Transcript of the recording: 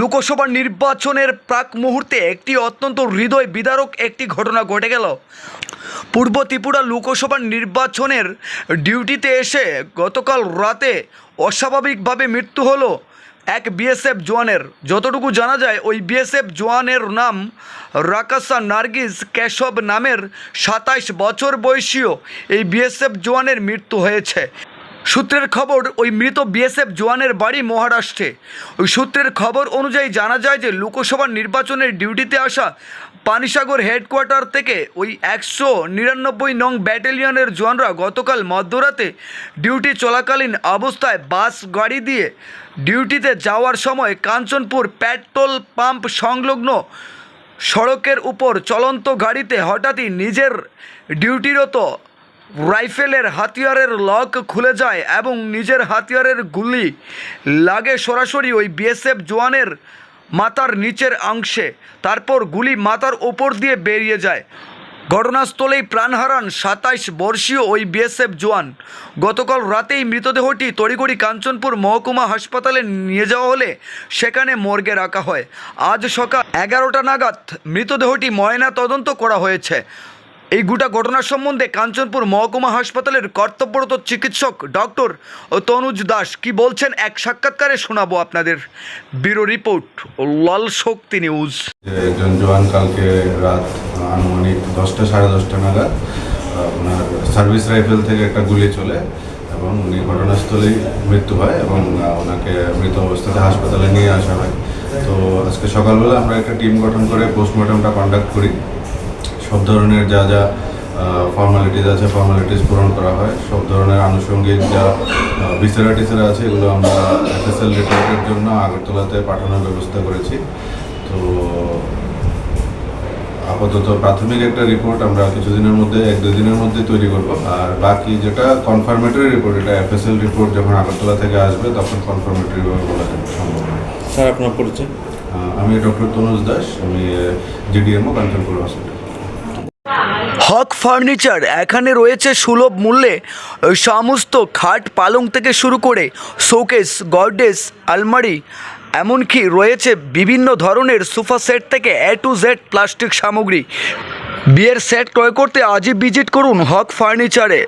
লোকসভা নির্বাচনের প্রাক মুহূর্তে একটি অত্যন্ত হৃদয় বিদারক একটি ঘটনা ঘটে গেল। পূর্ব ত্রিপুরা লোকসভা নির্বাচনের ডিউটিতে এসে গতকাল রাতে অস্বাভাবিকভাবে মৃত্যু হলো এক বিএসএফ জওয়ানের। যতটুকু জানা যায় ওই বিএসএফ জওয়ানের নাম রাকাসা নার্গিস কেশব নামের 27 বছর বয়সীয় এই বিএসএফ জওয়ানের মৃত্যু হয়েছে। সূত্রের খবর, ওই মৃত বিএসএফ জওয়ানের বাড়ি মহারাষ্ট্রে। ওই সূত্রের খবর অনুযায়ী জানা যায় যে লোকসভা নির্বাচনের ডিউটিতে আসা পানিসাগর হেডকোয়ার্টার থেকে ওই 199 নং ব্যাটালিয়নের জওয়ানরা গতকাল মধ্যরাতে ডিউটি চলাকালীন অবস্থায় বাস গাড়ি দিয়ে ডিউটিতে যাওয়ার সময় কাঞ্চনপুর পেট্রোল পাম্প সংলগ্ন সড়কের উপর চলন্ত গাড়িতে হঠাৎই নিজের ডিউটিরত রাইফেলের হাতিয়ারের লক খুলে যায় এবং নিজের হাতিয়ারের গুলি লাগে সরাসরি ওই বিএসএফ জওয়ানের মাথার নিচের অংশে। তারপর গুলি মাথার ওপর দিয়ে বেরিয়ে যায়। ঘটনাস্থলেই প্রাণ হারান 27 বর্ষীয় ওই বিএসএফ জওয়ান। গতকাল রাতেই মৃতদেহটি তড়িঘড়ি কাঞ্চনপুর মহকুমা হাসপাতালে নিয়ে যাওয়া হলে সেখানে মর্গে রাখা হয়। আজ সকাল 11টা নাগাদ মৃতদেহটি ময়না তদন্ত করা হয়েছে। এই গোটা ঘটনা সম্বন্ধে কাঞ্চনপুর মহকুমা হাসপাতালের কর্তব্যরত চিকিৎসক ডক্টর তনুজ দাস কি বলছেন এক সাক্ষাৎকারে শোনাবো আপনাদের। ব্যুরো রিপোর্ট, লাল শক্তি নিউজ। একজন জওয়ান কালকে রাত আনুমানিক 10টা সাড়ে 10টা নাগাদ ওনার সার্ভিস রাইফেল থেকে একটা গুলি চলে এবং উনি ঘটনাস্থলেই মৃত্যু হয় এবং ওনাকে মৃত অবস্থাতে হাসপাতালে নিয়ে আসা হয়। তো আজকে সকালবেলা আমরা একটা টিম গঠন করে পোস্টমর্টমটা কন্ডাক্ট করি। সব ধরনের যা যা ফর্মালিটিস আছে ফর্মালিটিস পূরণ করা হয়। সব ধরনের আনুষঙ্গিক যা বিচারা টিচারা আছে এগুলো আমরা এফএসএল রিপোর্টের জন্য আগরতলাতে পাঠানোর ব্যবস্থা করেছি। তো আপাতত প্রাথমিক একটা রিপোর্ট আমরা কিছুদিনের মধ্যে 1-2 দিনের মধ্যে তৈরি করব। আর বাকি যেটা কনফার্মেটরি রিপোর্ট, এটা এফএসএল রিপোর্ট যখন আগরতলা থেকে আসবে তখন কনফার্মেটরিভাবে বলা যাবে সম্ভব। স্যার, আপনার পরিচয়? আমি ডক্টর তনুজ দাস, আমি জিডিএমও কাঞ্চনপুর হসপিটাল। হক ফার্নিচার এখানে রয়েছে সুলভ মূল্যে সমস্ত খাট পালং থেকে শুরু করে শোকেস, গডরেজ, আলমারি, এমনকি রয়েছে বিভিন্ন ধরনের সোফা সেট থেকে A to Z প্লাস্টিক সামগ্রী। বিয়ের সেট ক্রয় করতে আজই ভিজিট করুন হক ফার্নিচারে।